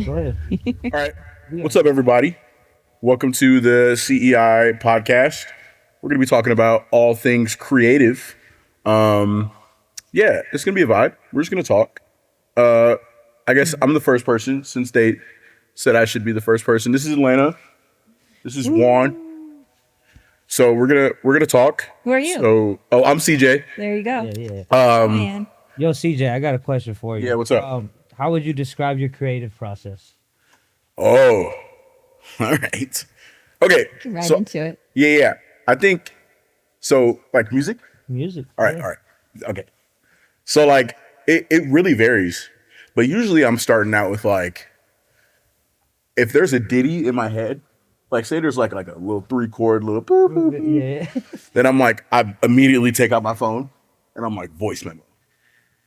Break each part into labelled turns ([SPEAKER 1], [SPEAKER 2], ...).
[SPEAKER 1] Go ahead.
[SPEAKER 2] All right. What's up, everybody? Welcome to the CEI Podcast. We're going to be talking about all things creative. Yeah, it's going to be a vibe. We're just going to talk. I guess I'm the first person since they said I should be the first person. This is Atlanta. This is Juan. So we're gonna talk.
[SPEAKER 3] Who are you?
[SPEAKER 2] I'm CJ.
[SPEAKER 3] There you go.
[SPEAKER 1] Yeah.
[SPEAKER 3] Man.
[SPEAKER 1] Yo, CJ, I got a question for you.
[SPEAKER 2] Yeah, what's up?
[SPEAKER 1] How would you describe your creative process?
[SPEAKER 2] Oh, all right. Okay.
[SPEAKER 3] Right
[SPEAKER 2] So
[SPEAKER 3] into it.
[SPEAKER 2] yeah. I think so. Like music.
[SPEAKER 1] Music.
[SPEAKER 2] All right. Okay. So like it really varies, but usually I'm starting out with like if there's a ditty in my head, like say there's like a little 3-chord little boop, boop, boop,
[SPEAKER 1] Yeah.
[SPEAKER 2] then I'm like I immediately take out my phone and I'm like voice memo,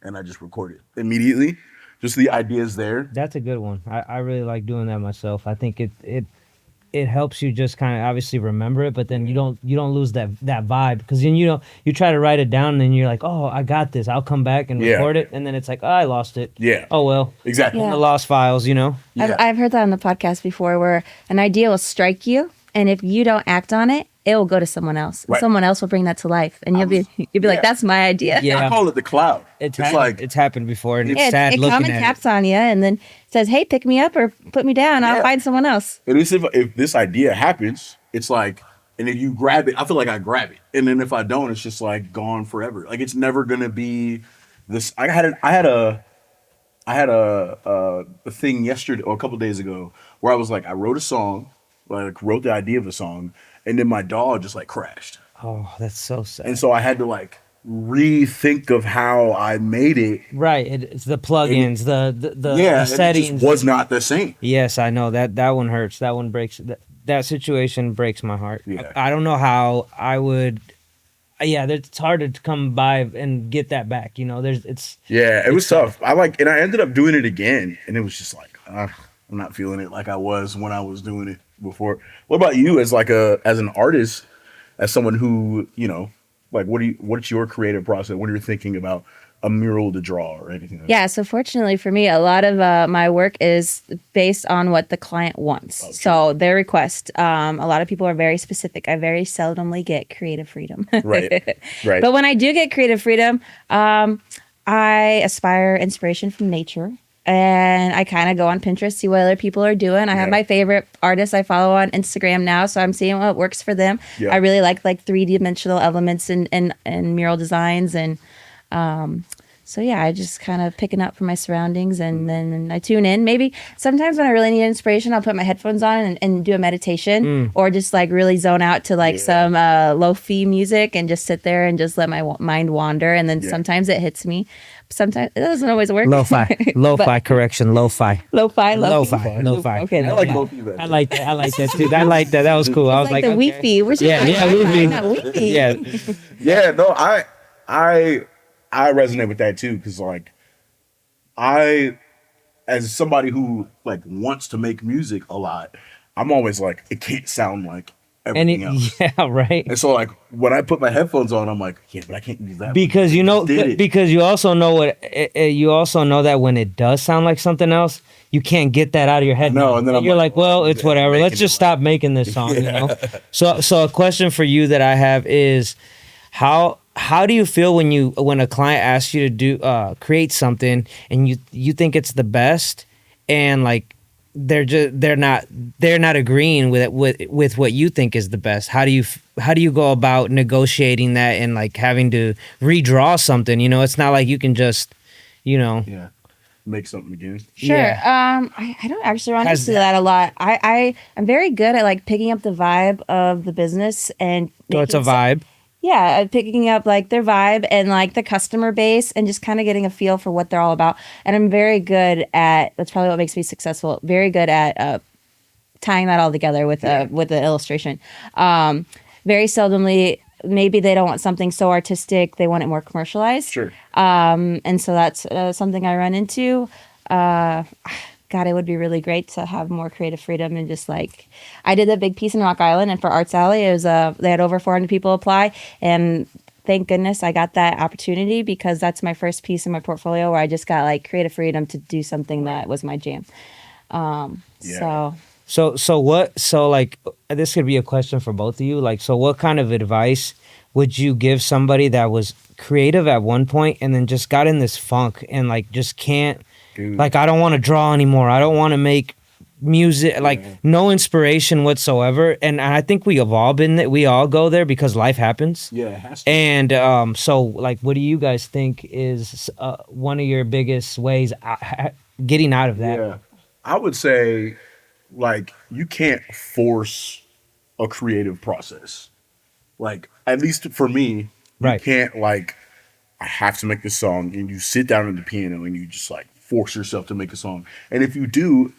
[SPEAKER 2] and I just record it immediately. Just the ideas there.
[SPEAKER 1] That's a good one. I really like doing that myself. I think it helps you just kind of obviously remember it, but then you don't lose that vibe, because then you try to write it down and then you're like, oh, I got this. I'll come back and record it, and then it's like, oh, I lost it.
[SPEAKER 2] Yeah.
[SPEAKER 1] Oh well.
[SPEAKER 2] Exactly.
[SPEAKER 3] Yeah.
[SPEAKER 1] The lost files,
[SPEAKER 2] Yeah.
[SPEAKER 3] I've heard that on the podcast before, where an idea will strike you, and if you don't act on it, it will go to someone else.
[SPEAKER 2] Right.
[SPEAKER 3] Someone else will bring that to life, and you'll be like, "That's my idea."
[SPEAKER 1] Yeah.
[SPEAKER 2] I call it the cloud. It's like
[SPEAKER 1] it's happened before, and it's
[SPEAKER 3] Yeah,
[SPEAKER 1] sad
[SPEAKER 3] it
[SPEAKER 1] looking
[SPEAKER 3] comes and
[SPEAKER 1] at
[SPEAKER 3] taps on you, and then says, "Hey, pick me up or put me down. I'll
[SPEAKER 2] Yeah.
[SPEAKER 3] find someone else."
[SPEAKER 2] at least if this idea happens, it's like, and if you grab it, I feel like I grab it, and then if I don't, it's just like gone forever. Like it's never gonna be this. I had a thing yesterday or a couple days ago where I was like, I wrote a song, like wrote the idea of a song, and then my dog just like crashed,
[SPEAKER 1] it. Oh, that's so sad.
[SPEAKER 2] and so I had to like rethink of how I made it.
[SPEAKER 1] Right, it's the plugins, the
[SPEAKER 2] Yeah,
[SPEAKER 1] settings.
[SPEAKER 2] it just was not the same.
[SPEAKER 1] Yes, I know that one hurts. That one breaks. That situation breaks my heart.
[SPEAKER 2] Yeah.
[SPEAKER 1] I don't know how I would. Yeah, it's hard to come by and get that back.
[SPEAKER 2] Yeah, it was tough. And I ended up doing it again, and it was just like, I'm not feeling it like I was when I was doing it before. What about you as as an artist, as someone who, like what's your creative process? What are you thinking about a mural to draw or anything like that?
[SPEAKER 3] Yeah, so fortunately for me, a lot of my work is based on what the client wants.
[SPEAKER 2] Okay.
[SPEAKER 3] So their request. A lot of people are very specific. I very seldomly get creative freedom.
[SPEAKER 2] Right.
[SPEAKER 3] But when I do get creative freedom, I aspire inspiration from nature. And I kind of go on Pinterest, see what other people are doing. I have my favorite artists I follow on Instagram now, so I'm seeing what works for them.
[SPEAKER 2] Yeah.
[SPEAKER 3] I really like 3-dimensional elements and mural designs, and so yeah, I just kind of picking up from my surroundings, and then I tune in. Maybe sometimes when I really need inspiration, I'll put my headphones on and do a meditation, or just like really zone out to some lo-fi music and just sit there and just let my mind wander. And then sometimes it hits me. Sometimes it doesn't always work.
[SPEAKER 1] Lo-fi correction. Lo-fi.
[SPEAKER 3] Lo-fi.
[SPEAKER 1] Okay,
[SPEAKER 2] I like both of you.
[SPEAKER 1] I like that. I like that too. I like that. That was cool. I was
[SPEAKER 3] Like
[SPEAKER 1] like,
[SPEAKER 3] the weepy. We're
[SPEAKER 1] weepy.
[SPEAKER 3] not weepy.
[SPEAKER 1] Yeah.
[SPEAKER 2] Yeah, no, I resonate with that too, because like I, as somebody who like wants to make music a lot, I'm always like, it can't sound like everything else.
[SPEAKER 1] Yeah, right.
[SPEAKER 2] And so like when I put my headphones on, I'm like, yeah, but I can't use that
[SPEAKER 1] Because because you also know that when it does sound like something else, you can't get that out of your head.
[SPEAKER 2] No,
[SPEAKER 1] now.
[SPEAKER 2] and then I'm
[SPEAKER 1] you're
[SPEAKER 2] like,
[SPEAKER 1] like, well, it's whatever.
[SPEAKER 2] making
[SPEAKER 1] Let's just
[SPEAKER 2] it
[SPEAKER 1] stop making this song. You know. So a question for you that I have is, how do you feel when a client asks you to do create something and you think it's the best, and like they're not agreeing with what you think is the best? How do you go about negotiating that and like having to redraw something? It's not like you can just
[SPEAKER 2] Yeah. Make something again.
[SPEAKER 3] Sure.
[SPEAKER 1] Yeah.
[SPEAKER 3] I don't actually run into that a lot. I'm very good at like picking up the vibe of the business and
[SPEAKER 1] So it's a vibe.
[SPEAKER 3] Yeah, picking up like their vibe and like the customer base and just kind of getting a feel for what they're all about. And I'm very good at, that's probably what makes me successful, very good at tying that all together with the illustration. Very seldomly, maybe they don't want something so artistic, they want it more commercialized.
[SPEAKER 2] Sure.
[SPEAKER 3] And so that's something I run into. God, it would be really great to have more creative freedom and just like, I did a big piece in Rock Island, and for Arts Alley, it was they had over 400 people apply, and thank goodness I got that opportunity, because that's my first piece in my portfolio where I just got like creative freedom to do something that was my jam. So
[SPEAKER 1] So like, this could be a question for both of you. Like, so what kind of advice would you give somebody that was creative at one point and then just got in this funk and like just can't,
[SPEAKER 2] Dude.
[SPEAKER 1] like, I don't want to draw anymore. I don't want to make music, like no inspiration whatsoever. And I think we have all been that, we all go there because life happens.
[SPEAKER 2] Yeah, it has to.
[SPEAKER 1] And so like, what do you guys think is one of your biggest ways getting out of that?
[SPEAKER 2] Yeah, I would say, like, you can't force a creative process. Like, at least for me, you
[SPEAKER 1] Right.
[SPEAKER 2] can't, like, I have to make this song, and you sit down at the piano and you just, like, force yourself to make a song. And if you do,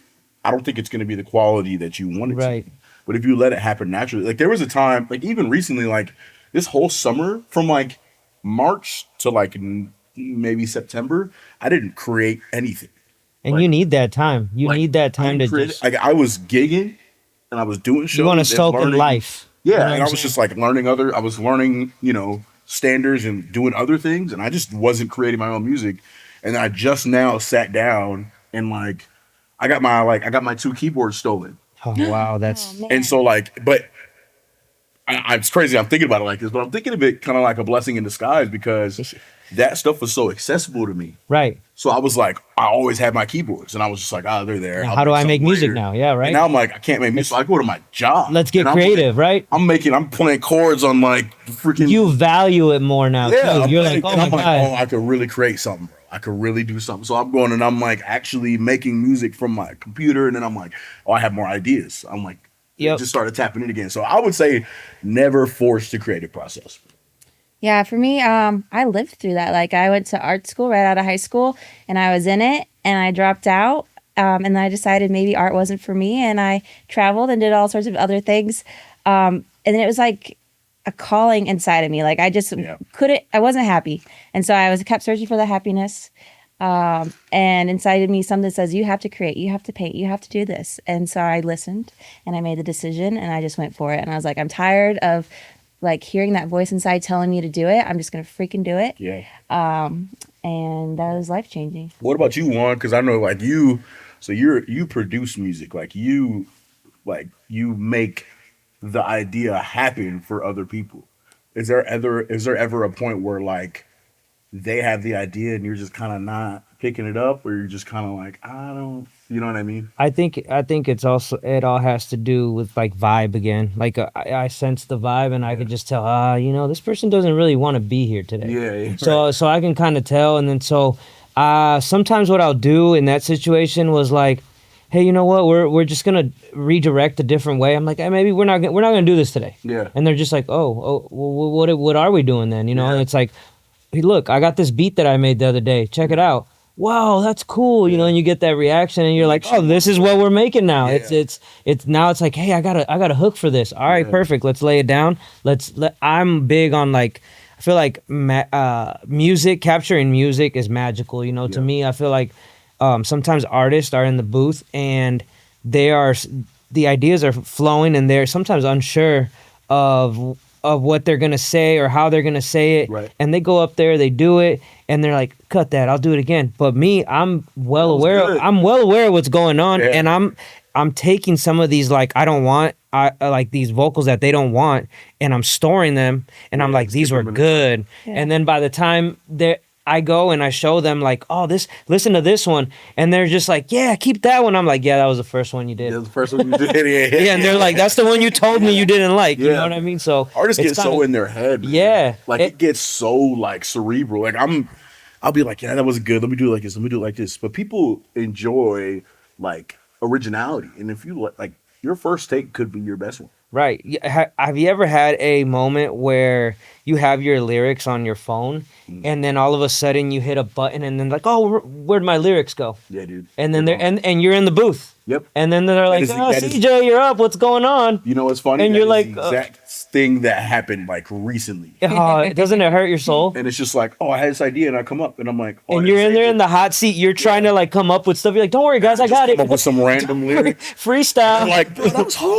[SPEAKER 2] I don't think it's going to be the quality that you want it
[SPEAKER 1] Right.
[SPEAKER 2] to. But if you let it happen naturally, like, there was a time, like, even recently, like, this whole summer, from, like, March to, like, maybe September, I didn't create anything.
[SPEAKER 1] And
[SPEAKER 2] Like-
[SPEAKER 1] you need that time. You
[SPEAKER 2] Like,
[SPEAKER 1] need that time to just,
[SPEAKER 2] like, I was gigging and I was doing shows.
[SPEAKER 1] you want to
[SPEAKER 2] and
[SPEAKER 1] soak in
[SPEAKER 2] learning-
[SPEAKER 1] life.
[SPEAKER 2] Yeah,
[SPEAKER 1] You know
[SPEAKER 2] and
[SPEAKER 1] what
[SPEAKER 2] I
[SPEAKER 1] I'm
[SPEAKER 2] was just like I was learning, standards and doing other things, and I just wasn't creating my own music. And then I just now sat down and like I got my 2 keyboards stolen.
[SPEAKER 1] Oh wow, that's
[SPEAKER 3] man.
[SPEAKER 2] And so like, but it's crazy. I'm thinking about it like this, but I'm thinking of it kind of like a blessing in disguise because that stuff was so accessible to me.
[SPEAKER 1] right.
[SPEAKER 2] So I was like, I always had my keyboards, and I was just like, they're there.
[SPEAKER 1] Now,
[SPEAKER 2] I'll
[SPEAKER 1] how do I make
[SPEAKER 2] something
[SPEAKER 1] music
[SPEAKER 2] later.
[SPEAKER 1] now? Yeah, right.
[SPEAKER 2] And now I'm like, I can't make music. So I go to my job.
[SPEAKER 1] Let's get
[SPEAKER 2] and
[SPEAKER 1] creative, right?
[SPEAKER 2] I'm playing chords on like freaking.
[SPEAKER 1] You value it more now
[SPEAKER 2] Yeah,
[SPEAKER 1] too. You're like, oh
[SPEAKER 2] and
[SPEAKER 1] my
[SPEAKER 2] I'm like,
[SPEAKER 1] god.
[SPEAKER 2] oh, I could really create something, bro. I could really do something. So I'm going and I'm like actually making music from my computer, and then I'm like, oh, I have more ideas. I'm like,
[SPEAKER 1] Yep.
[SPEAKER 2] just started tapping in again. So I would say never force the creative process.
[SPEAKER 3] yeah, for me, I lived through that. Like I went to art school right out of high school, and I was in it, and I dropped out, and then I decided maybe art wasn't for me, and I traveled and did all sorts of other things, and then it was like a calling inside of me. Like I just couldn't. I wasn't happy, and so I kept searching for the happiness. And inside of me, something says, you have to create, you have to paint, you have to do this. And so I listened and I made the decision and I just went for it. And I was like, I'm tired of like hearing that voice inside telling me to do it. I'm just going to freaking do it.
[SPEAKER 2] Yeah.
[SPEAKER 3] And that was life changing.
[SPEAKER 2] What about you, Juan? Because I know like you produce music. Like you make the idea happen for other people. Is there ever a point where like they have the idea and you're just kind of not picking it up, or you're just kind of like, I don't, you know what I mean?
[SPEAKER 1] I think it's also, it all has to do with like vibe again. Like I sense the vibe and I could just tell, this person doesn't really want to be here today.
[SPEAKER 2] Yeah.
[SPEAKER 1] So I can kind of tell. And then sometimes what I'll do in that situation was like, hey, you know what? We're just gonna redirect a different way. I'm like, hey, maybe we're not gonna do this today.
[SPEAKER 2] Yeah.
[SPEAKER 1] And they're just like, well, what are we doing then?
[SPEAKER 2] Yeah.
[SPEAKER 1] And it's like, hey, look, I got this beat that I made the other day. Check it out. Wow, that's cool. And you get that reaction, and you're like, oh, this is what we're making now.
[SPEAKER 2] Yeah.
[SPEAKER 1] It's now it's like, hey, I got a hook for this. All right, perfect. Let's lay it down. I'm big on like, I feel like music, capturing music is magical. To me, I feel like sometimes artists are in the booth and the ideas are flowing, and they're sometimes unsure of what they're gonna say or how they're gonna say it,
[SPEAKER 2] right.
[SPEAKER 1] And they go up there, they do it, and they're like, "Cut that! I'll do it again." But me, I'm well aware of what's going on, and I'm taking some of these like like these vocals that they don't want, and I'm storing them, and I'm like, these were good, and then by the time I go and I show them like, listen to this one. And they're just like, yeah, keep that one. I'm like, yeah, that was the first one you did.
[SPEAKER 2] That was the first one you did. Yeah.
[SPEAKER 1] Yeah, and they're like, that's the one you told me you didn't like. You know what I mean? So
[SPEAKER 2] artists get so in their head. Man.
[SPEAKER 1] Yeah.
[SPEAKER 2] Like it gets so like cerebral. Like I'll be like, yeah, that was good. Let me do it like this. Let me do it like this. But people enjoy like originality. And if you like your first take could be your best one.
[SPEAKER 1] Right. Have you ever had a moment where you have your lyrics on your phone and then all of a sudden you hit a button and then like, oh, where'd my lyrics go?
[SPEAKER 2] Yeah, dude.
[SPEAKER 1] And then and you're in the booth.
[SPEAKER 2] Yep.
[SPEAKER 1] And then they're like, CJ, you're up. What's going on?
[SPEAKER 2] You know what's funny?
[SPEAKER 1] And
[SPEAKER 2] that
[SPEAKER 1] you're like,
[SPEAKER 2] the exact thing that happened like recently.
[SPEAKER 1] Doesn't it hurt your soul?
[SPEAKER 2] And it's just like, oh, I had this idea and I come up and I'm like, oh,
[SPEAKER 1] and you're in there in the hot seat. You're trying to like come up with stuff. You're like, don't worry, guys, I got it.
[SPEAKER 2] Come up with some random lyrics.
[SPEAKER 1] Freestyle.
[SPEAKER 2] I'm like, bro, that was hard.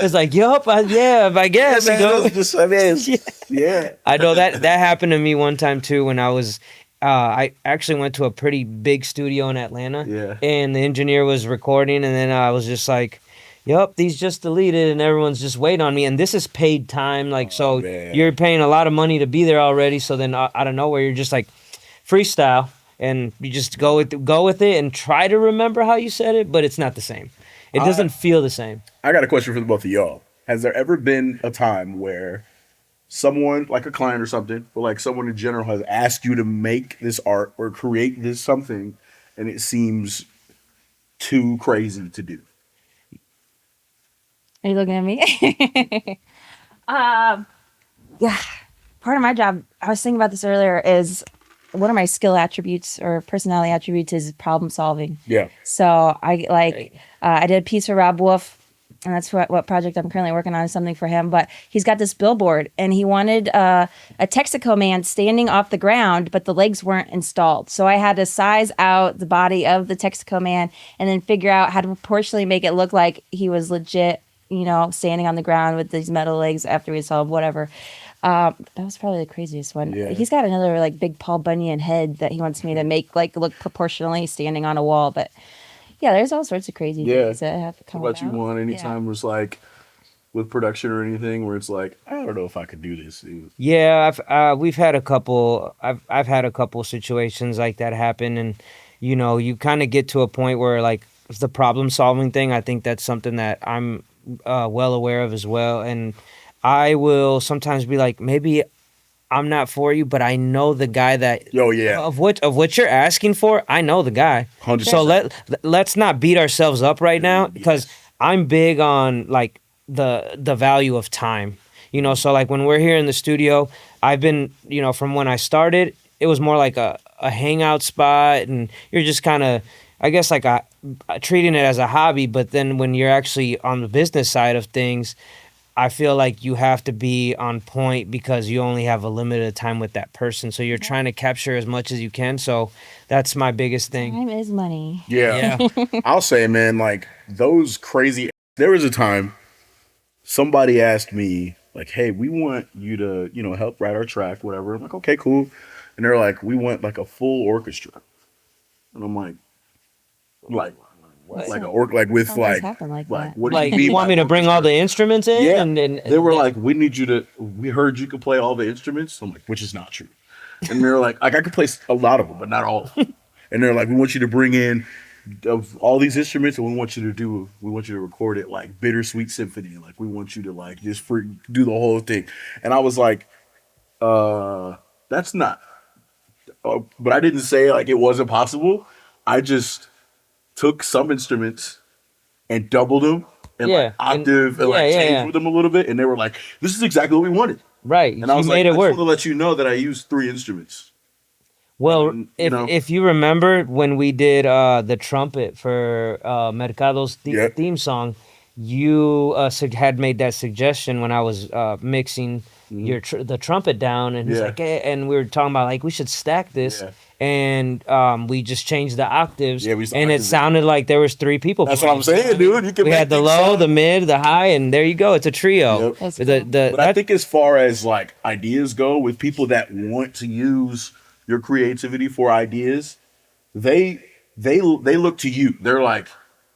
[SPEAKER 1] It's like, yup, I guess.
[SPEAKER 2] Yeah, man, yeah.
[SPEAKER 1] I know that happened to me one time too when I was I actually went to a pretty big studio in Atlanta.
[SPEAKER 2] Yeah.
[SPEAKER 1] And the engineer was recording, and then I was just like, "Yep, these just deleted," and everyone's just waiting on me. And this is paid time, like so
[SPEAKER 2] man.
[SPEAKER 1] you're paying a lot of money to be there already. So then out of nowhere, you're just like freestyle, and you just go with it and try to remember how you said it, but it's not the same. It doesn't feel the same.
[SPEAKER 2] I got a question for the both of y'all. Has there ever been a time where someone, like a client or something, or like someone in general, has asked you to make this art or create this something, and it seems too crazy to do?
[SPEAKER 3] Are you looking at me? Yeah. Part of my job, I was thinking about this earlier, is one of my skill attributes or personality attributes is problem solving.
[SPEAKER 2] Yeah.
[SPEAKER 3] So I did a piece for Rob Wolf, and that's what project I'm currently working on, is something for him. But he's got this billboard, and he wanted a Texaco man standing off the ground, but the legs weren't installed. So I had to size out the body of the Texaco man and then figure out how to proportionally make it look like he was legit, standing on the ground with these metal legs after we installed whatever. That was probably the craziest one.
[SPEAKER 2] Yeah.
[SPEAKER 3] He's got another like big Paul Bunyan head that he wants me to make like look proportionally standing on a wall, but yeah, there's all sorts of crazy things that have come
[SPEAKER 2] What about you,
[SPEAKER 3] about.
[SPEAKER 2] Juan? Anytime was like with production or anything where it's like, I don't know if I could do this.
[SPEAKER 1] Yeah, we've had a couple. I've had a couple situations like that happen, and you kind of get to a point where like the problem solving thing. I think that's something that I'm well aware of as well, and I will sometimes be like, maybe I'm not for you, but I know the guy that of what you're asking for. I know the guy.
[SPEAKER 2] 100%.
[SPEAKER 1] So let's not beat ourselves up right now, because I'm big on like the value of time. So like when we're here in the studio, I've been, from when I started, it was more like a hangout spot, and you're just kind of, I guess, like treating it as a hobby. But then when you're actually on the business side of things, I feel like you have to be on point because you only have a limited time with that person. So you're trying to capture as much as you can. So that's my biggest thing.
[SPEAKER 3] Time is money.
[SPEAKER 2] Yeah. I'll say, man, like those crazy. There was a time somebody asked me, like, hey, we want you to, help write our track, whatever. I'm like, okay, cool. And they're like, we want like a full orchestra. And I'm like what? Like an with like
[SPEAKER 3] that.
[SPEAKER 2] What do
[SPEAKER 1] Like,
[SPEAKER 2] mean
[SPEAKER 1] you want
[SPEAKER 2] by
[SPEAKER 1] me to bring all the instruments in?
[SPEAKER 2] Yeah.
[SPEAKER 1] And
[SPEAKER 2] they were like, we heard you could play all the instruments. I'm like, which is not true. And they're like I could play a lot of them, but not all of them. And they're like, we want you to bring in of all these instruments, and we want you to record it like Bittersweet Symphony. Like, we want you to like just do the whole thing. And I was like, that's not. But I didn't say like it wasn't possible. I just took some instruments and doubled them and like octave and changed with them a little bit, and they were like, "This is exactly what we wanted."
[SPEAKER 1] Right,
[SPEAKER 2] and I was
[SPEAKER 1] made
[SPEAKER 2] like,
[SPEAKER 1] it work.
[SPEAKER 2] I just want to let you know that I used 3 instruments.
[SPEAKER 1] Well, if you remember when we did the trumpet for Mercado's theme song, you had made that suggestion when I was mixing the trumpet down, and he's like, and we were talking about like we should stack this. Yeah. And we just changed the octaves, and it sounded like there was 3 people.
[SPEAKER 2] That's what I'm saying, dude.
[SPEAKER 1] We had the low, the mid, the high, and there you go. It's a trio.
[SPEAKER 2] Yep. But I think as far as like ideas go, with people that want to use your creativity for ideas, they look to you. They're like,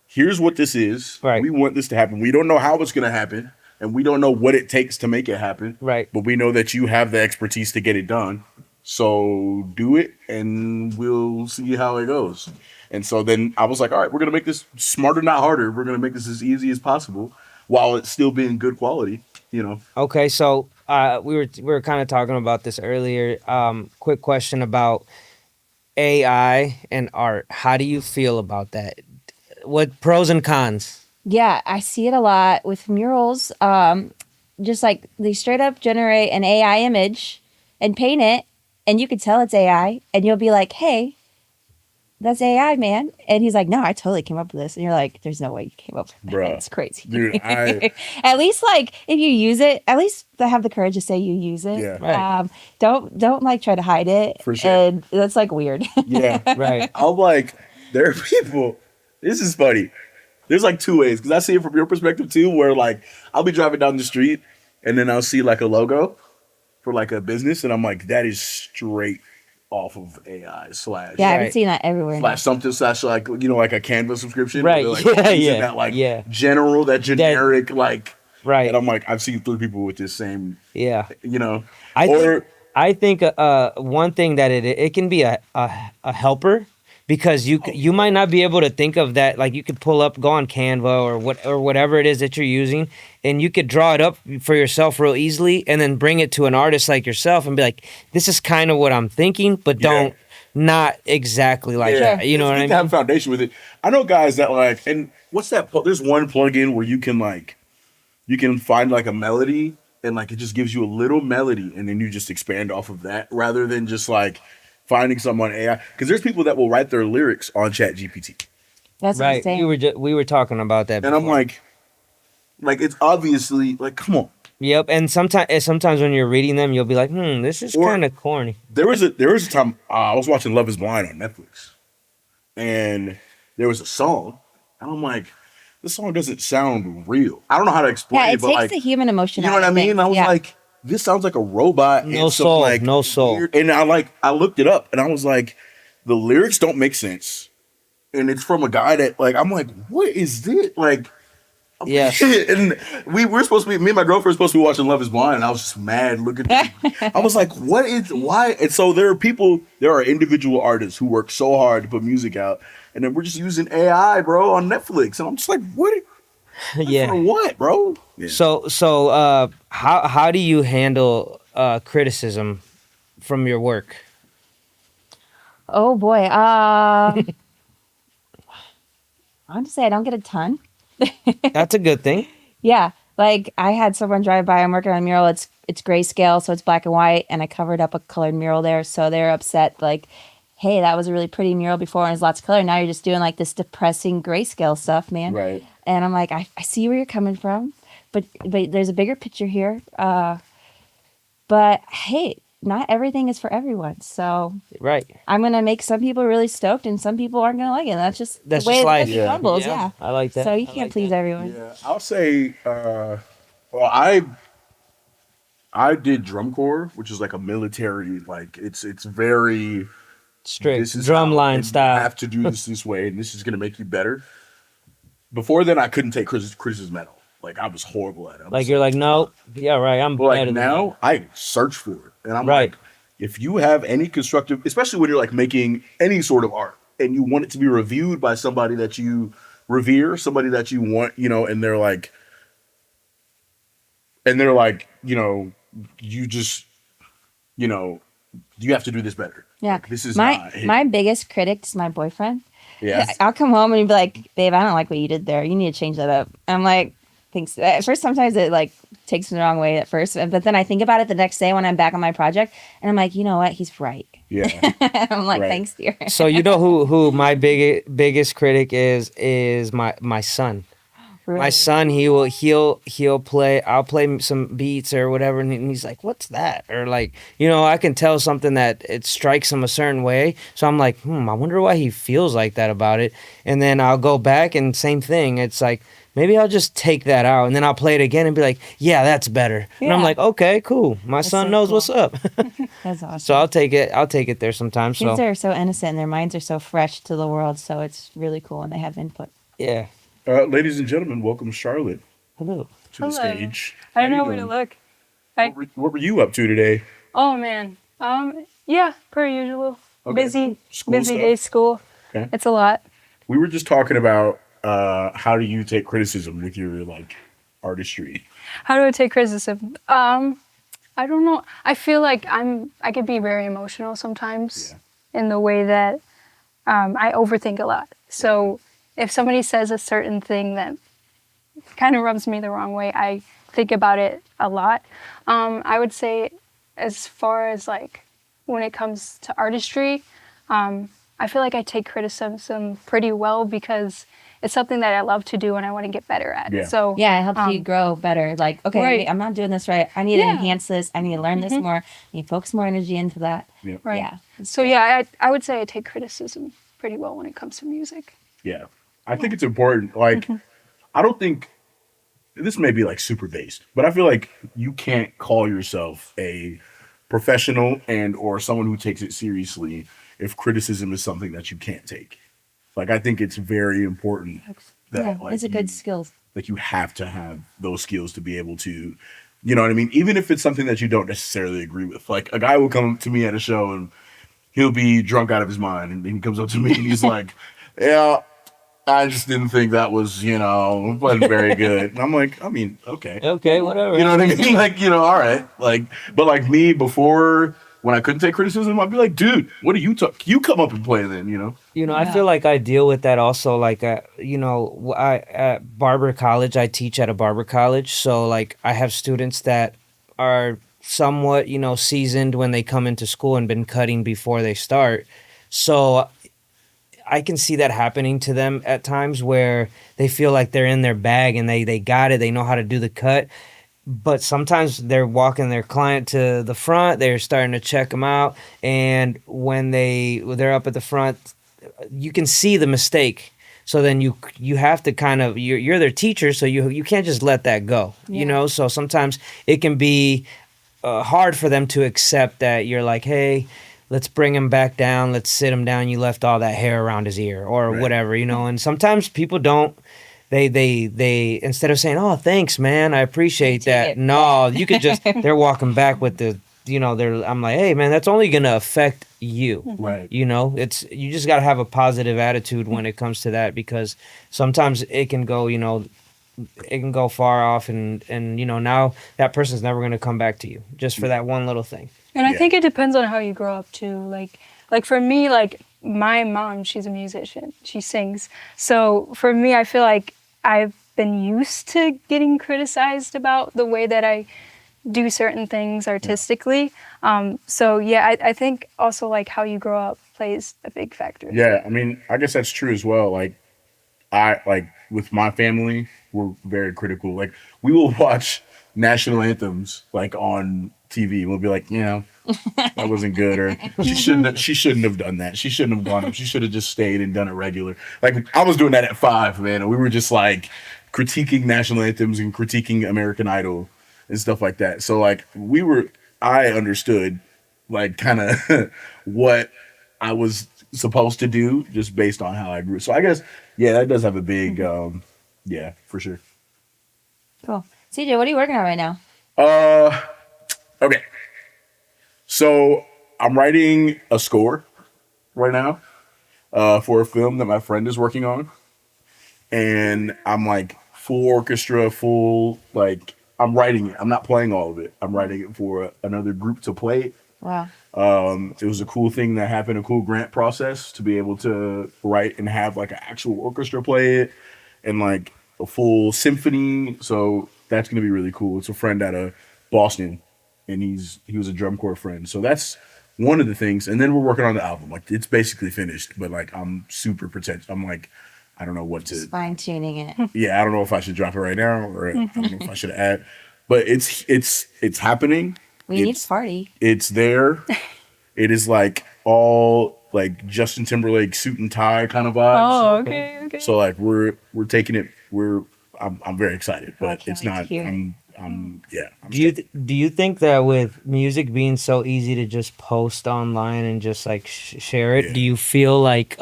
[SPEAKER 2] here's what this is.
[SPEAKER 1] Right.
[SPEAKER 2] We want this to happen. We don't know how it's going to happen, and we don't know what it takes to make it happen.
[SPEAKER 1] Right.
[SPEAKER 2] But we know that you have the expertise to get it done. So do it, and we'll see how it goes. And so then I was like, all right, we're going to make this smarter, not harder. We're going to make this as easy as possible while it's still being good quality,
[SPEAKER 1] Okay, so we were kind of talking about this earlier. Quick question about AI and art. How do you feel about that? What pros and cons?
[SPEAKER 3] Yeah, I see it a lot with murals. Just like they straight up generate an AI image and paint it, and you could tell it's AI, and you'll be like, hey, that's AI, man. And he's like, no, I totally came up with this. And you're like, there's no way you came up with that.
[SPEAKER 2] Bruh,
[SPEAKER 3] it's crazy.
[SPEAKER 2] Dude,
[SPEAKER 3] at least like if you use it, at least have the courage to say you use it.
[SPEAKER 2] Yeah.
[SPEAKER 1] Right.
[SPEAKER 3] Don't like try to hide it.
[SPEAKER 2] For sure.
[SPEAKER 3] And that's like weird.
[SPEAKER 2] Yeah.
[SPEAKER 1] Right.
[SPEAKER 2] I'm like, there are people, this is funny. There's like 2 ways, because I see it from your perspective too, where like I'll be driving down the street and then I'll see like a logo for like a business, and I'm like, that is straight off of AI slash
[SPEAKER 3] Yeah, I've
[SPEAKER 1] Right.
[SPEAKER 3] been seeing that everywhere. Now.
[SPEAKER 2] slash something slash like like a Canva subscription.
[SPEAKER 1] Right.
[SPEAKER 2] Where they're,
[SPEAKER 1] Yeah,
[SPEAKER 2] using
[SPEAKER 1] yeah,
[SPEAKER 2] that like
[SPEAKER 1] yeah.
[SPEAKER 2] that generic like.
[SPEAKER 1] Right.
[SPEAKER 2] And I'm like, I've seen 3 people with this same,
[SPEAKER 1] Yeah.
[SPEAKER 2] or
[SPEAKER 1] I think one thing that it can be a helper, because you might not be able to think of that. Like, you could go on Canva or whatever it is that you're using, and you could draw it up for yourself real easily, and then bring it to an artist like yourself and be like, this is kind of what I'm thinking, but don't not exactly like that. You know what I mean?
[SPEAKER 2] To have a foundation with it. I know guys that like, and what's that? There's one plugin where you can find like a melody, and like it just gives you a little melody, and then you just expand off of that rather than just like finding something on AI. Because there's people that will write their lyrics on Chat GPT.
[SPEAKER 3] That's
[SPEAKER 1] Right.
[SPEAKER 3] insane.
[SPEAKER 1] We were talking about that.
[SPEAKER 2] And I'm
[SPEAKER 1] before.
[SPEAKER 2] like it's obviously like, come on.
[SPEAKER 1] Yep. And sometimes when you're reading them, you'll be like, this is kind of corny.
[SPEAKER 2] There was a time I was watching Love Is Blind on Netflix, and there was a song, and I'm like, this song doesn't sound real. I don't know how to explain
[SPEAKER 3] Yeah,
[SPEAKER 2] it,
[SPEAKER 3] it
[SPEAKER 2] but
[SPEAKER 3] takes
[SPEAKER 2] like,
[SPEAKER 3] the human emotion.
[SPEAKER 2] you know
[SPEAKER 3] out
[SPEAKER 2] what I
[SPEAKER 3] of
[SPEAKER 2] mean?
[SPEAKER 3] things.
[SPEAKER 2] I was like, this sounds like a robot.
[SPEAKER 1] No
[SPEAKER 2] and some,
[SPEAKER 1] soul,
[SPEAKER 2] like,
[SPEAKER 1] no soul.
[SPEAKER 2] weird- And I looked it up, and I was like, the lyrics don't make sense, and it's from a guy that like, I'm like, what is this? Like,
[SPEAKER 1] Yeah.
[SPEAKER 2] and we're supposed to be, me and my girlfriend were supposed to be watching Love Is Blind, and I was just mad looking. I was like, why? And so there are individual artists who work so hard to put music out, and then we're just using AI, bro, on Netflix, and I'm just like, what?
[SPEAKER 1] Yeah.
[SPEAKER 2] For what, bro? Yeah.
[SPEAKER 1] So how do you handle criticism from your work?
[SPEAKER 3] Oh boy. I want to say I don't get a ton.
[SPEAKER 1] That's a good thing.
[SPEAKER 3] Yeah, like I had someone drive by. I'm working on a mural. It's grayscale, so it's black and white, and I covered up a colored mural there. So they're upset, like, hey, that was a really pretty mural before, and there's lots of color. Now you're just doing like this depressing grayscale stuff, man.
[SPEAKER 2] Right.
[SPEAKER 3] And I'm like, I see where you're coming from, but there's a bigger picture here. But hey, not everything is for everyone. So
[SPEAKER 1] Right.
[SPEAKER 3] I'm gonna make some people really stoked, and some people aren't gonna like it. That's just
[SPEAKER 1] That's
[SPEAKER 3] the way
[SPEAKER 1] just life.
[SPEAKER 3] it crumbles. Yeah.
[SPEAKER 1] I like that.
[SPEAKER 3] So you
[SPEAKER 1] I
[SPEAKER 3] can't
[SPEAKER 1] like
[SPEAKER 3] please
[SPEAKER 1] that.
[SPEAKER 3] everyone.
[SPEAKER 2] Yeah, I'll say, I did drum corps, which is like a military, like it's very
[SPEAKER 1] Strict
[SPEAKER 2] this is how-
[SPEAKER 1] drumline
[SPEAKER 2] and
[SPEAKER 1] style.
[SPEAKER 2] You have to do this way, and this is gonna make you better. Before then, I couldn't take criticism at all. Like I was horrible at it.
[SPEAKER 1] Like you're like, no, yeah, right. I'm
[SPEAKER 2] But like
[SPEAKER 1] better than
[SPEAKER 2] now, I search for it, and I'm
[SPEAKER 1] Right.
[SPEAKER 2] like, if you have any constructive, especially when you're like making any sort of art, and you want it to be reviewed by somebody that you revere, somebody that you want, and they're like, you just, you have to do this better.
[SPEAKER 3] Yeah.
[SPEAKER 2] Like, this is
[SPEAKER 3] my
[SPEAKER 2] not,
[SPEAKER 3] my biggest critic is my boyfriend.
[SPEAKER 2] yeah.
[SPEAKER 3] I'll come home and he'd be like, babe, I don't like what you did there. You need to change that up. I'm like, thanks. At first, sometimes it like takes me the wrong way at first. But then I think about it the next day when I'm back on my project, and I'm like, you know what? He's right.
[SPEAKER 2] Yeah.
[SPEAKER 3] I'm like,
[SPEAKER 2] Right.
[SPEAKER 3] thanks, dear.
[SPEAKER 1] So you know who my biggest critic is my son. My son, he'll play. I'll play some beats or whatever, and he's like, "What's that?" Or like, I can tell something that it strikes him a certain way. So I'm like, I wonder why he feels like that about it. And then I'll go back and same thing. It's like maybe I'll just take that out, and then I'll play it again and be like, "Yeah, that's better." And I'm
[SPEAKER 3] Yeah.
[SPEAKER 1] like, "Okay, cool. My son
[SPEAKER 3] so
[SPEAKER 1] knows
[SPEAKER 3] cool.
[SPEAKER 1] what's up."
[SPEAKER 3] That's awesome.
[SPEAKER 1] So I'll take it there sometimes.
[SPEAKER 3] Kids
[SPEAKER 1] So
[SPEAKER 3] are so innocent, and their minds are so fresh to the world. So it's really cool when they have input.
[SPEAKER 1] yeah.
[SPEAKER 2] Ladies and gentlemen, welcome Charlotte
[SPEAKER 1] Hello.
[SPEAKER 2] to the
[SPEAKER 4] Hello.
[SPEAKER 2] stage.
[SPEAKER 4] I don't
[SPEAKER 2] How
[SPEAKER 4] know
[SPEAKER 2] you
[SPEAKER 4] where to
[SPEAKER 2] doing?
[SPEAKER 4] look.
[SPEAKER 2] What were you up to today?
[SPEAKER 4] Oh man. Yeah, per usual.
[SPEAKER 2] Okay.
[SPEAKER 4] Busy
[SPEAKER 2] School
[SPEAKER 4] busy
[SPEAKER 2] stuff?
[SPEAKER 4] day school.
[SPEAKER 2] Okay.
[SPEAKER 4] It's a lot.
[SPEAKER 2] We were just talking about how do you take criticism with your like artistry?
[SPEAKER 4] How do I take criticism? I don't know. I feel like I could be very emotional sometimes in the way that I overthink a lot. So if somebody says a certain thing that kind of rubs me the wrong way, I think about it a lot. I would say as far as like when it comes to artistry, I feel like I take criticism pretty well because it's something that I love to do and I want to get better at.
[SPEAKER 2] Yeah.
[SPEAKER 4] So
[SPEAKER 3] Yeah, it helps you grow better. Like, okay,
[SPEAKER 4] Right.
[SPEAKER 3] I'm not doing this right. I need to
[SPEAKER 4] Yeah.
[SPEAKER 3] enhance this. I need to learn this more. I need to focus more energy into that.
[SPEAKER 2] Yeah.
[SPEAKER 4] Right.
[SPEAKER 3] Yeah.
[SPEAKER 4] So yeah, I would say I take criticism pretty well when it comes to music.
[SPEAKER 2] Yeah. I think it's important. Like, I don't think this may be like super based, but I feel like you can't call yourself a professional and or someone who takes it seriously if criticism is something that you can't take. Like, I think it's very important that
[SPEAKER 3] Yeah,
[SPEAKER 2] like
[SPEAKER 3] it's a good skill.
[SPEAKER 2] like you have to have those skills to be able to, you know what I mean? Even if it's something that you don't necessarily agree with. Like, a guy will come to me at a show and he'll be drunk out of his mind, and he comes up to me and he's like, yeah, I just didn't think that was, wasn't very good. And I'm like, I mean, okay.
[SPEAKER 1] Okay, whatever.
[SPEAKER 2] You know what I mean? Like, all right. Like, but like me before, when I couldn't take criticism, I'd be like, dude, what do you talk? You come up and play then,
[SPEAKER 1] I feel like I deal with that also. Like, I at barber college, I teach at a barber college. So like, I have students that are somewhat, seasoned when they come into school and been cutting before they start. So I can see that happening to them at times where they feel like they're in their bag and they got it. They know how to do the cut. But sometimes they're walking their client to the front. They're starting to check them out. And when they're up at the front, you can see the mistake. So then you have to kind of, you're their teacher, so you can't just let that go, So sometimes it can be hard for them to accept that you're like, hey, let's bring him back down. Let's sit him down. You left all that hair around his ear or whatever, And sometimes people don't. They instead of saying, "Oh, thanks, man, I appreciate that." No, you could just they're walking back with the I'm like, "Hey, man, that's only going to affect you."
[SPEAKER 2] Right.
[SPEAKER 1] It's you just got to have a positive attitude when it comes to that, because sometimes it can go, it can go far off and now that person's never going to come back to you just for that one little thing.
[SPEAKER 4] And I think it depends on how you grow up too. Like for me, like my mom, she's a musician. She sings. So for me, I feel like I've been used to getting criticized about the way that I do certain things artistically. So yeah, I think also like how you grow up plays a big factor.
[SPEAKER 2] Yeah, I mean, I guess that's true as well. Like, with my family, we're very critical. Like, we will watch national anthems like on TV. We'll be like, that wasn't good, or she shouldn't have done that. She shouldn't have gone up. She should have just stayed and done it regular. Like, I was doing that at 5, man, and we were just like critiquing national anthems and critiquing American Idol and stuff like that. So like I understood like kind of what I was supposed to do just based on how I grew. So I guess, yeah, that does have a big, yeah, for sure.
[SPEAKER 3] Cool. CJ, what are you working on right now?
[SPEAKER 2] Okay. So I'm writing a score right now for a film that my friend is working on. And I'm like full orchestra, I'm writing it. I'm not playing all of it. I'm writing it for another group to play it.
[SPEAKER 3] Wow.
[SPEAKER 2] It was a cool thing that happened, a cool grant process to be able to write and have like an actual orchestra play it and like a full symphony. So that's going to be really cool. It's a friend out of Boston, and he was a drum corps friend. So that's one of the things. And then we're working on the album. Like, it's basically finished, but like I'm super protective. I'm like, I don't know what to
[SPEAKER 3] fine tuning it.
[SPEAKER 2] Yeah, I don't know if I should drop it right now or I don't know if I should add. But it's happening.
[SPEAKER 3] We need a party. It's
[SPEAKER 2] there. It is like all like Justin Timberlake suit and tie kind of vibes.
[SPEAKER 4] Oh, okay.
[SPEAKER 2] So like we're taking it. I'm very excited, but it's not.
[SPEAKER 1] Do you think that with music being so easy to just post online and just like share it, do you feel like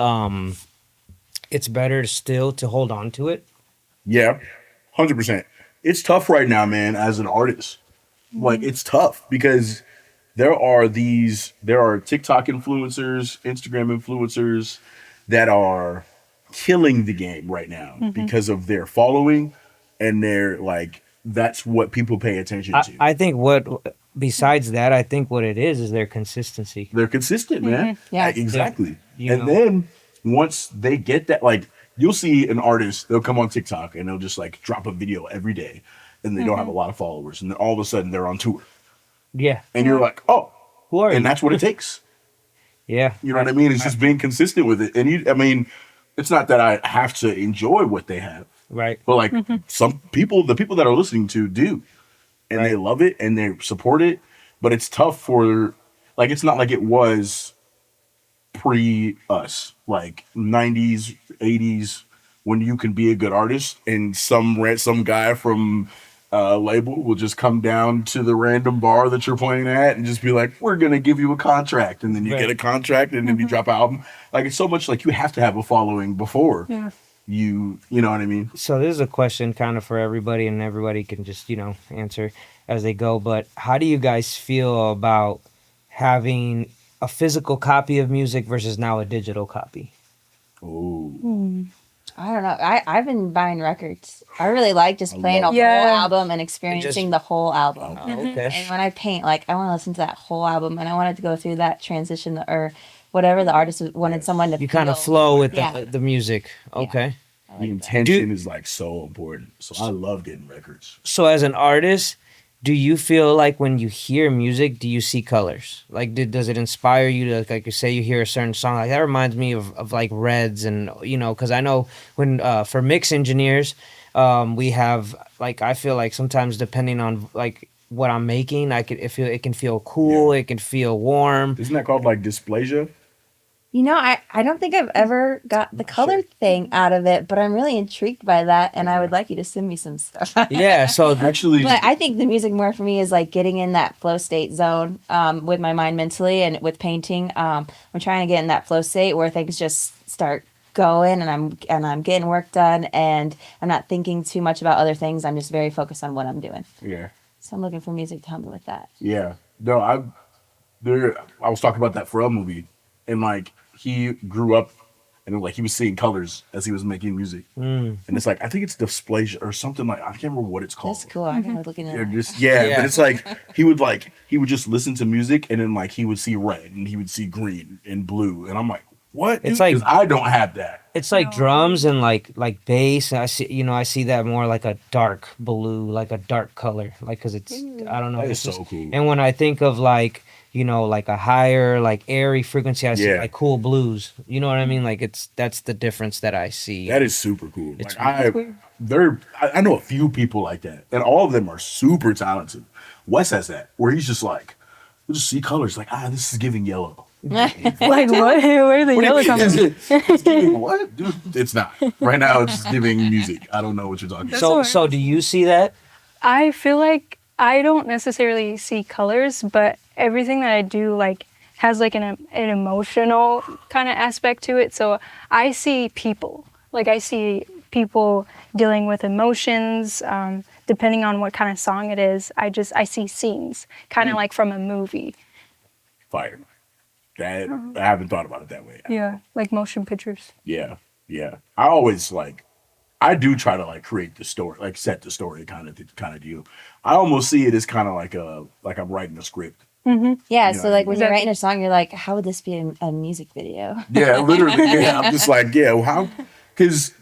[SPEAKER 1] it's better still to hold on to it?
[SPEAKER 2] Yeah, 100%. It's tough right now, man, as an artist. Like, it's tough because there are TikTok influencers, Instagram influencers that are killing the game right now because of their following, and they're like, that's what people pay attention to.
[SPEAKER 1] I think besides that, I think what it is their consistency.
[SPEAKER 2] They're consistent, man.
[SPEAKER 3] Yeah,
[SPEAKER 2] exactly. Then once they get that, like, you'll see an artist, they'll come on TikTok and they'll just like drop a video every day, and they don't have a lot of followers, and then all of a sudden they're on tour.
[SPEAKER 1] Yeah.
[SPEAKER 2] And you're like, oh,
[SPEAKER 1] who are you?
[SPEAKER 2] And that's what it takes.
[SPEAKER 1] Yeah.
[SPEAKER 2] You know what I mean? It's just being consistent with it. And it's not that I have to enjoy what they have.
[SPEAKER 1] Right.
[SPEAKER 2] But like the people that are listening to do, and they love it and they support it. But it's tough for, like, it's not like it was pre us, like 90s, 80s, when you can be a good artist and some guy from label will just come down to the random bar that you're playing at and just be like, we're going to give you a contract. And then you get a contract and then you drop an album. Like, it's so much like you have to have a following before you know what I mean?
[SPEAKER 1] So this is a question kind of for everybody, and everybody can just, answer as they go. But how do you guys feel about having a physical copy of music versus now a digital copy?
[SPEAKER 2] Oh.
[SPEAKER 3] I don't know. I've been buying records. I really like just playing a whole album and experiencing the whole album.
[SPEAKER 1] Oh, okay.
[SPEAKER 3] And when I paint, like, I want to listen to that whole album, and I wanted to go through that transition or whatever the artist wanted someone to
[SPEAKER 1] You kind of flow with
[SPEAKER 3] Yeah.
[SPEAKER 1] the music. Okay.
[SPEAKER 2] The intention is like so important. So I love getting records.
[SPEAKER 1] So as an artist, do you feel like when you hear music, do you see colors? Like, does it inspire you to, like you say, you hear a certain song? Like, that reminds me of like reds and, because I know when, for mix engineers, we have, like, I feel like sometimes depending on, like, what I'm making, it can feel cool, it can feel warm.
[SPEAKER 2] Isn't that called like dysplasia?
[SPEAKER 3] I don't think I've ever got the color thing out of it, but I'm really intrigued by that, and I would like you to send me some stuff.
[SPEAKER 1] Yeah, so
[SPEAKER 2] Actually,
[SPEAKER 3] But I think the music more for me is like getting in that flow state zone with my mind mentally, and with painting. I'm trying to get in that flow state where things just start going, and I'm getting work done, and I'm not thinking too much about other things. I'm just very focused on what I'm doing.
[SPEAKER 2] yeah.
[SPEAKER 3] So I'm looking for music to help me with that.
[SPEAKER 2] Yeah. No, I was talking about that Pharrell movie, and like he grew up and like he was seeing colors as he was making music. And it's like, I think it's dysplasia or something, like I can't remember what it's called.
[SPEAKER 3] That's cool. I gotta look into that.
[SPEAKER 2] But it's like he would just listen to music and then like he would see red and he would see green and blue, and I'm like, what?
[SPEAKER 1] It's
[SPEAKER 2] dude?
[SPEAKER 1] like
[SPEAKER 2] 'Cause I don't have that.
[SPEAKER 1] it's like drums and like bass. I see that more like a dark blue, like a dark color, like, because it's, I don't know.
[SPEAKER 2] That is
[SPEAKER 1] it's
[SPEAKER 2] so
[SPEAKER 1] just-
[SPEAKER 2] cool.
[SPEAKER 1] And when I think of like, like a higher, like airy frequency, I see like cool blues. You know what I mean? Like that's the difference that I see.
[SPEAKER 2] That is super cool.
[SPEAKER 1] It's
[SPEAKER 2] Like I know a few people like that, and all of them are super talented. Wes has that where he's just like, we'll just see colors, like, this is giving yellow.
[SPEAKER 4] Like what? Where the yellow comes from?
[SPEAKER 2] It's giving what? Dude, it's not. Right now it's just giving music. I don't know what you're talking about.
[SPEAKER 1] So do you see that?
[SPEAKER 4] I feel like I don't necessarily see colors, but everything that I do like has like an emotional kind of aspect to it. So I see people. Like I see people dealing with emotions. Depending on what kind of song it is, I see scenes, kind of like from a movie.
[SPEAKER 2] Fire. I haven't thought about it that way.
[SPEAKER 4] Yeah, like motion pictures.
[SPEAKER 2] Yeah. I always I do try to like create the story, like set the story kind of deal. I almost see it as kind of like I'm writing a script.
[SPEAKER 3] Yeah,
[SPEAKER 2] You
[SPEAKER 3] so
[SPEAKER 2] know,
[SPEAKER 3] like when you're
[SPEAKER 4] exactly.
[SPEAKER 3] writing a song, you're like, how would this be a music video?
[SPEAKER 2] Yeah, literally. Yeah, I'm just like, how? Because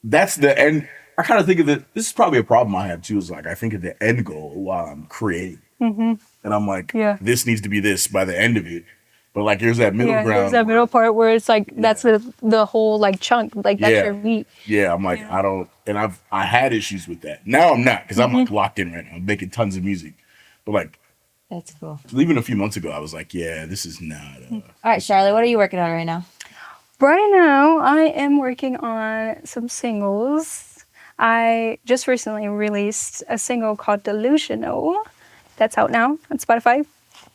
[SPEAKER 2] that's the end. I kind of think of it. This is probably a problem I have too. Is like I think of the end goal while I'm creating, and I'm like, this needs to be this by the end of it. But like, there's that middle ground.
[SPEAKER 4] There's that middle part where it's like that's the whole like chunk, like that's your meat.
[SPEAKER 2] Yeah, I'm like, I don't, and I had issues with that. Now I'm not, because I'm like locked in right now. I'm making tons of music, but like
[SPEAKER 3] That's cool.
[SPEAKER 2] even a few months ago, I was like, this is not.
[SPEAKER 3] All right, Charlotte, what are you working on right now?
[SPEAKER 4] Right now, I am working on some singles. I just recently released a single called Delusional. That's out now on Spotify.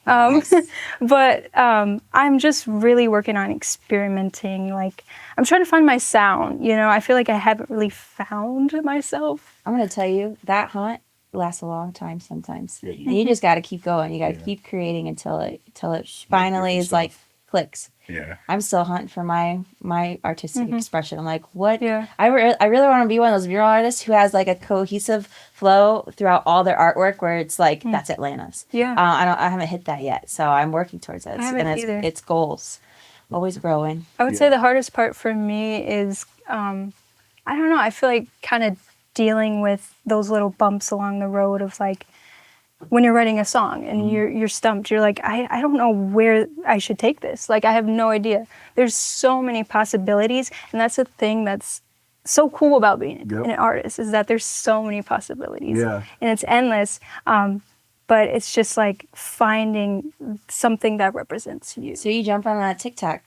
[SPEAKER 4] But I'm just really working on experimenting. Like, I'm trying to find my sound. I feel like I haven't really found myself.
[SPEAKER 3] I'm going to tell you, that hunt lasts a long time sometimes.
[SPEAKER 2] Yeah.
[SPEAKER 3] And you just got to keep going. You got to keep creating until it finally is like clicks.
[SPEAKER 2] Yeah.
[SPEAKER 3] I'm still hunting for my artistic expression. I'm like, what?
[SPEAKER 4] Yeah.
[SPEAKER 3] I really want to be one of those mural artists who has like a cohesive flow throughout all their artwork where it's like, that's Atlanta's.
[SPEAKER 4] Yeah.
[SPEAKER 3] I haven't hit that yet. So I'm working towards it.
[SPEAKER 4] I haven't either.
[SPEAKER 3] It's goals. Always growing.
[SPEAKER 4] I would say the hardest part for me is, I don't know, I feel like kind of dealing with those little bumps along the road of like, when you're writing a song and you're stumped, you're like, I don't know where I should take this. Like, I have no idea. There's so many possibilities. And that's the thing that's so cool about being an artist, is that there's so many possibilities.
[SPEAKER 2] Yeah.
[SPEAKER 4] And it's endless. But it's just like finding something that represents you.
[SPEAKER 3] So you jump on that TikTok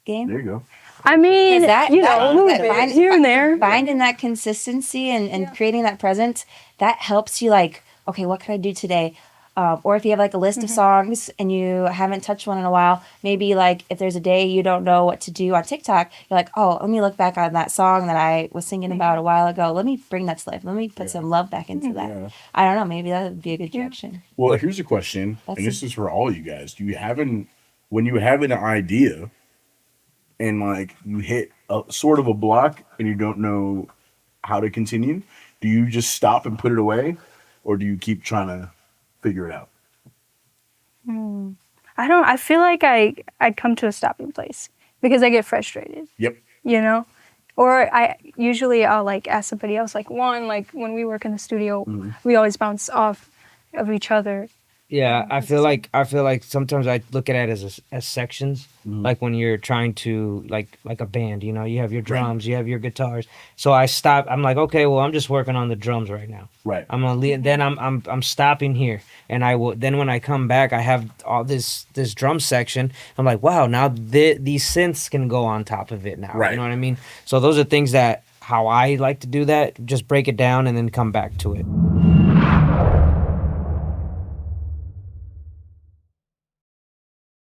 [SPEAKER 3] game?
[SPEAKER 2] There you go.
[SPEAKER 4] I mean,
[SPEAKER 3] 'Cause that-
[SPEAKER 4] you
[SPEAKER 3] that-
[SPEAKER 4] know, a little
[SPEAKER 3] that
[SPEAKER 4] bit
[SPEAKER 3] find-
[SPEAKER 4] here and there.
[SPEAKER 3] Finding that consistency and creating that presence, that helps you like, okay, what can I do today? Or if you have like a list of songs and you haven't touched one in a while, maybe like if there's a day you don't know what to do on TikTok, you're like, oh, let me look back on that song that I was singing about a while ago. Let me bring that to life. Let me put some love back into that.
[SPEAKER 2] Yeah.
[SPEAKER 3] I don't know. Maybe that would be a good direction.
[SPEAKER 2] Well, here's a question,
[SPEAKER 3] That's
[SPEAKER 2] and this is for all you guys. When you have an idea and like you hit a sort of a block and you don't know how to continue, do you just stop and put it away, or do you keep trying to figure it out?
[SPEAKER 4] I feel like I'd come to a stopping place because I get frustrated,
[SPEAKER 2] Yep.
[SPEAKER 4] you know? Or I'll like ask somebody else, like Juan, like when we work in the studio, we always bounce off of each other.
[SPEAKER 1] Yeah, I feel like sometimes I look at it as sections. Like when you're trying to like a band, you know, you have your drums, you have your guitars. So I stop. I'm like, okay, well, I'm just working on the drums right now.
[SPEAKER 2] Right.
[SPEAKER 1] I'm gonna leave. Then I'm stopping here, and I will. Then when I come back, I have all this drum section. I'm like, wow, now these synths can go on top of it now.
[SPEAKER 2] Right.
[SPEAKER 1] You know what I mean? So those are things that how I like to do that. Just break it down and then come back to it.